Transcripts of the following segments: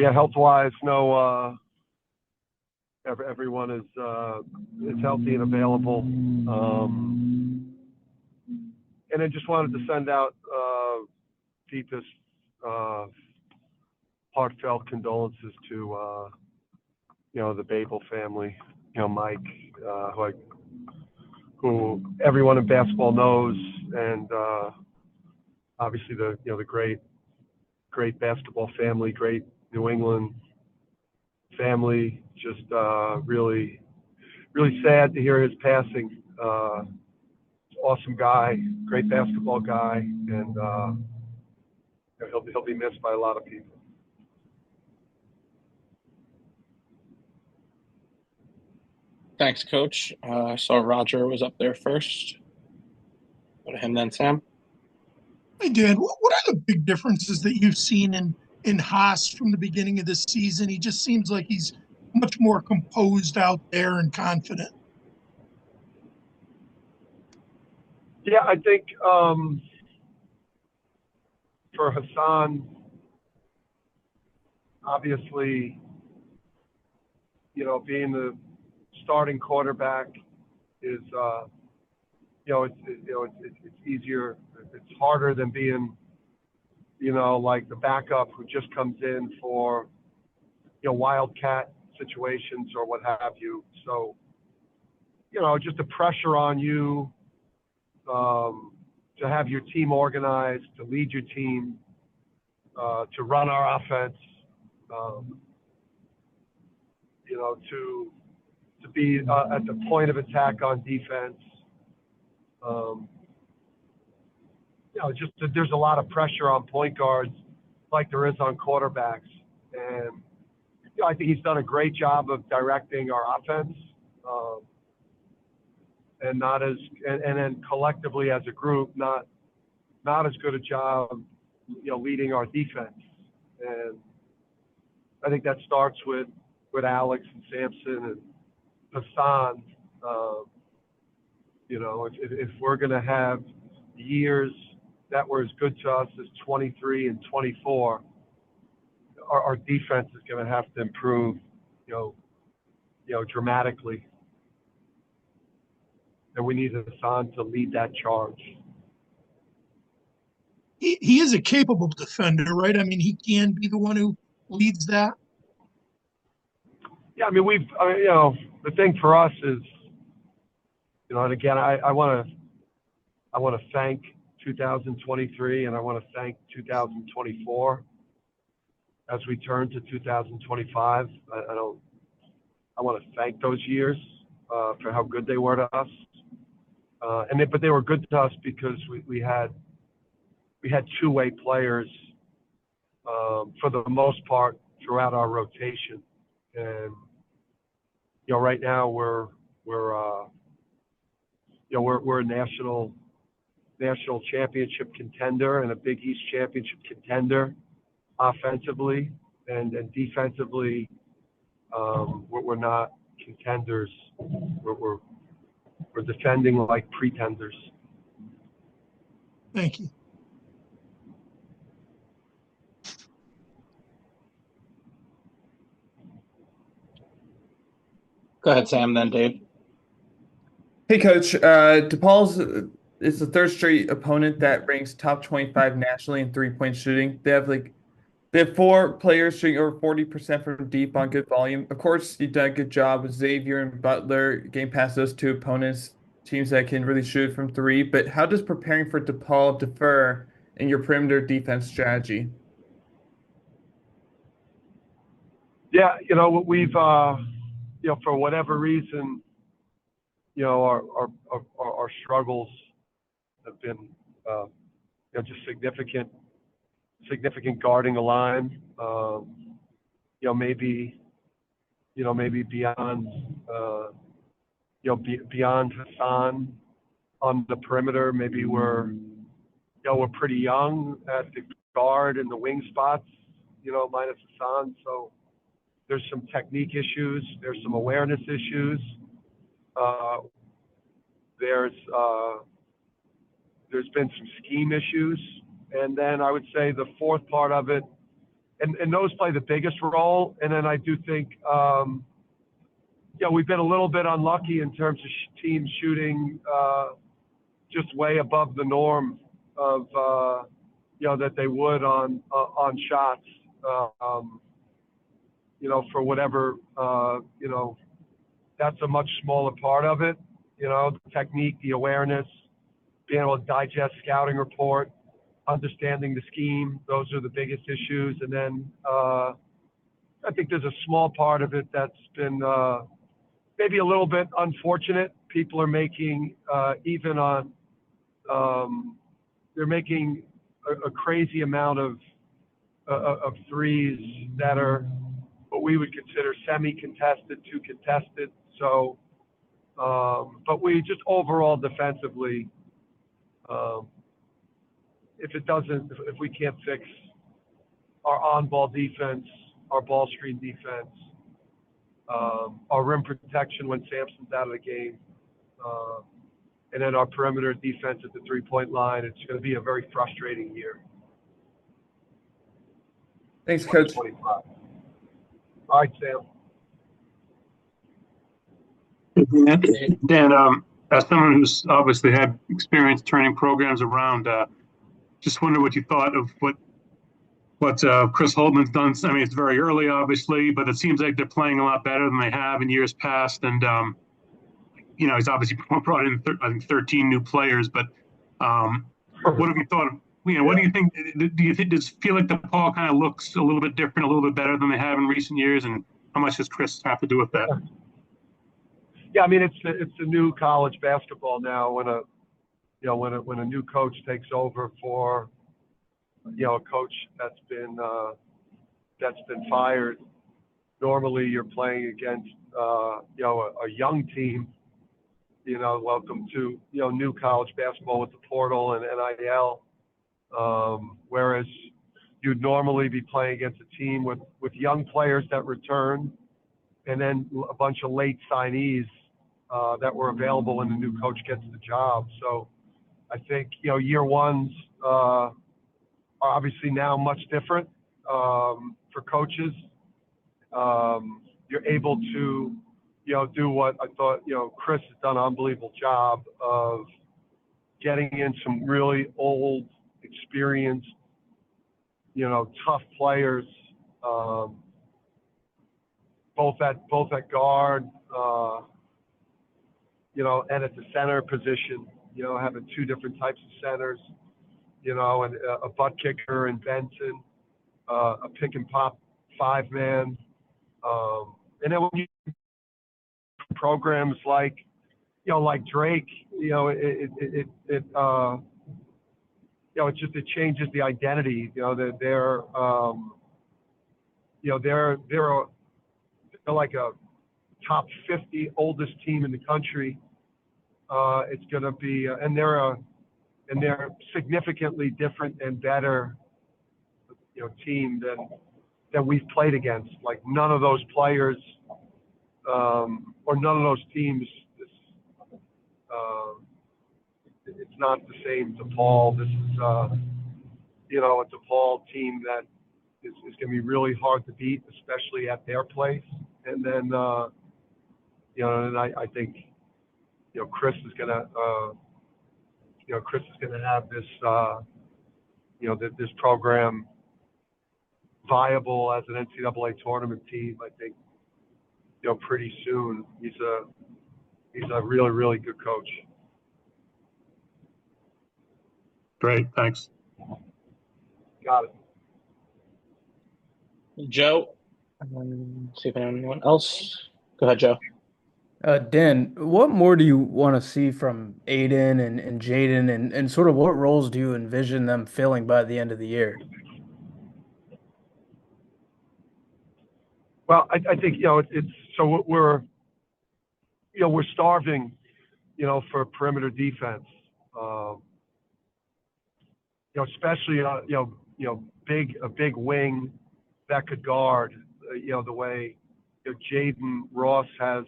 yeah, health-wise, no, everyone is healthy and available. And I just wanted to send out deepest heartfelt condolences to the Babel family. Mike, who everyone in basketball knows, and obviously the great basketball family, great New England family. Just really sad to hear his passing. Awesome guy, great basketball guy, and he'll be missed by a lot of people. Thanks, Coach. I saw Roger was up there first. Go to him then, Sam. Hey, Dan, what are the big differences that you've seen in Haas from the beginning of this season? He just seems like he's much more composed out there and confident. Yeah, I think for Hassan, obviously, being the starting quarterback is, it's easier. It's harder than being, like the backup who just comes in for, wildcat situations or what have you. So, just the pressure on you to have your team organized, to lead your team, to run our offense, to be at the point of attack on defense. Just there's a lot of pressure on point guards like there is on quarterbacks. And, I think he's done a great job of directing our offense. And then collectively as a group, not as good a job, leading our defense. And I think that starts with Alex and Samson and Hassan. If we're going to have years that were as good to us as 23 and 24, our defense is going to have to improve, dramatically. And we need Hassan to lead that charge. He is a capable defender, right? I mean, he can be the one who leads that. Yeah, I mean, the thing for us is, and again, I want to thank 2023 and I want to thank 2024 as we turn to 2025. I want to thank those years for how good they were to us. But they were good to us because we had two-way players for the most part throughout our rotation. And right now we're a national championship contender and a Big East championship contender offensively, and defensively we're not contenders. We're defending like pretenders. Thank you. Go ahead, Sam, then Dave. Hey, Coach. DePaul's is the third straight opponent that ranks top 25 nationally in three-point shooting. They have four players shooting over 40% from deep on good volume. Of course, you've done a good job with Xavier and Butler getting past those two opponents, teams that can really shoot from three. But how does preparing for DePaul differ in your perimeter defense strategy? Yeah, we've for whatever reason, our struggles have been just significant guarding the line. Maybe beyond beyond Hassan on the perimeter. Maybe we're pretty young at the guard and the wing spots, minus Hassan. So there's some technique issues. There's some awareness issues. There's been some scheme issues. And then I would say the fourth part of it and those play the biggest role. And then I do think, we've been a little bit unlucky in terms of teams shooting just way above the norm of, that they would on shots, for whatever, that's a much smaller part of it, the technique, the awareness, being able to digest scouting report, understanding the scheme. Those are the biggest issues. And then I think there's a small part of it that's been maybe a little bit unfortunate. People are making, even on, they're making a crazy amount of threes that are what we would consider semi-contested to contested. So, but we just overall defensively, if we can't fix our on-ball defense, our ball screen defense, our rim protection when Sampson's out of the game, and then our perimeter defense at the three-point line, it's going to be a very frustrating year. Thanks, Coach. 25. All right, Sam. Dan, as someone who's obviously had experience turning programs around, just wonder what you thought of what Chris Holtman's done. I mean, it's very early, obviously, but it seems like they're playing a lot better than they have in years past. And, he's obviously brought in, I think, 13 new players. But what have you thought of, what do you think? Does it feel like DePaul kind of looks a little bit different, a little bit better than they have in recent years? And how much does Chris have to do with that? Yeah, I mean, it's the new college basketball now when a new coach takes over for, a coach that's been fired. Normally you're playing against, a young team, welcome to, new college basketball with the portal and NIL. Whereas you'd normally be playing against a team with young players that return and then a bunch of late signees that were available when the new coach gets the job. So I think, year ones are obviously now much different for coaches. You're able to, do what I thought, Chris has done an unbelievable job of getting in some really old, experienced, tough players, both at guard, and at the center position, having two different types of centers, and a butt kicker in Benson, a pick and pop 5-man. And then when you programs like Drake, it changes the identity. They're like a top 50 oldest team in the country. It's going to be, and they're significantly different and better, team than we've played against. Like none of those players, or none of those teams. It's not the same DePaul. This is, a DePaul team that is going to be really hard to beat, especially at their place. And then, and I think, Chris is going to have this, this program viable as an NCAA tournament team. I think, pretty soon. He's a really, really good coach. Great, thanks. Got it. Joe, see if anyone else. Go ahead, Joe. Dan, what more do you want to see from Aiden and Jaden, and sort of what roles do you envision them filling by the end of the year? Well, I think, it's so we're starving, for perimeter defense. Especially, a big wing that could guard, the way Jaden Ross has.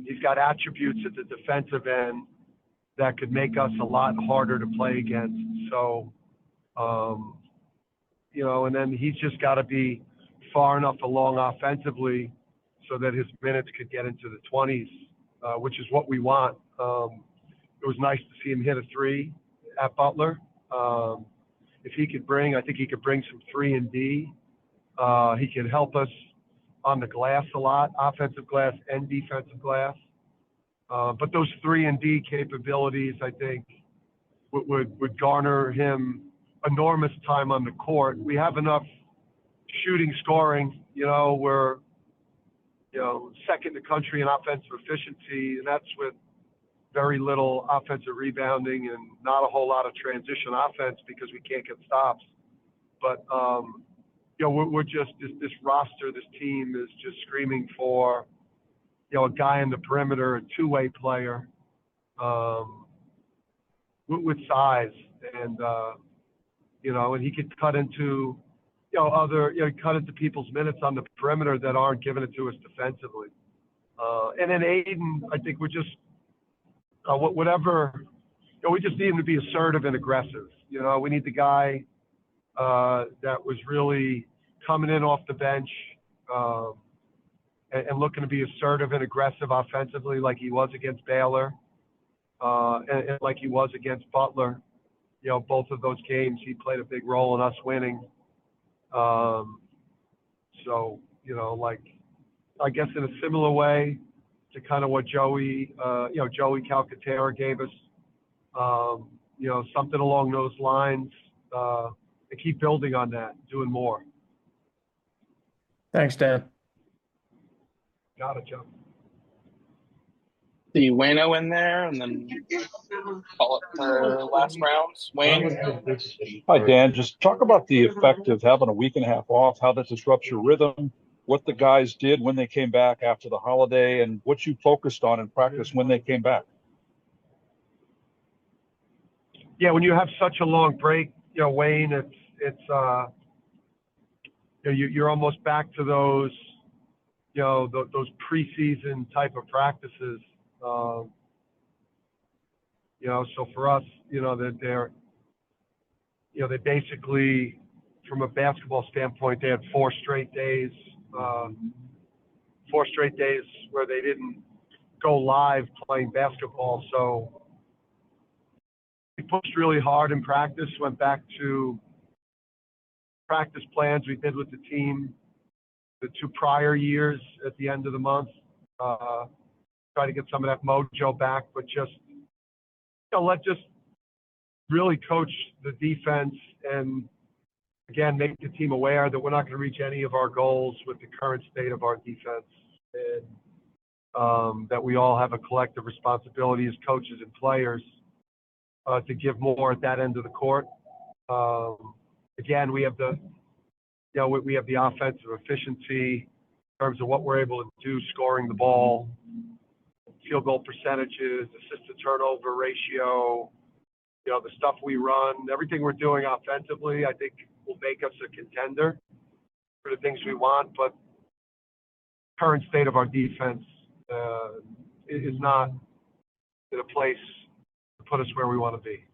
He's got attributes at the defensive end that could make us a lot harder to play against. So, and then he's just got to be far enough along offensively so that his minutes could get into the 20s, which is what we want. It was nice to see him hit a 3 at Butler. If he could I think he could bring some 3 and D. He could help us on the glass a lot, offensive glass and defensive glass. But those 3 and D capabilities, I think, would garner him enormous time on the court. We have enough shooting, scoring. We're second in the country in offensive efficiency, and that's with very little offensive rebounding and not a whole lot of transition offense because we can't get stops. But we're just this roster, this team is just screaming for a guy in the perimeter, a two-way player with size, and and he could cut into cut into people's minutes on the perimeter that aren't giving it to us defensively. And then Aiden, I think we're just we just need him to be assertive and aggressive. We need the guy that was really coming in off the bench and looking to be assertive and aggressive offensively like he was against Baylor and like he was against Butler. Both of those games, he played a big role in us winning. So, I guess in a similar way to kind of what Joey Calcaterra gave us, something along those lines, and keep building on that, doing more. Thanks, Dan. Got it, Joe. See Wayno in there, and then call it for last rounds. Wayne? Hi, Dan. Just talk about the effect of having a week and a half off, how that disrupts your rhythm, what the guys did when they came back after the holiday, and what you focused on in practice when they came back. Yeah, when you have such a long break, Wayne, you're almost back to those, those preseason type of practices. So for us, they basically, from a basketball standpoint, they had 4 straight days where they didn't go live playing basketball. So we pushed really hard in practice, went back to practice plans we did with the team the 2 prior years at the end of the month. Try to get some of that mojo back, but just really coach the defense and again make the team aware that we're not going to reach any of our goals with the current state of our defense, and that we all have a collective responsibility as coaches and players to give more at that end of the court. Again, we have the offensive efficiency in terms of what we're able to do, scoring the ball, field goal percentages, assist to turnover ratio, the stuff we run, everything we're doing offensively, I think will make us a contender for the things we want. But current state of our defense is not in a place to put us where we want to be.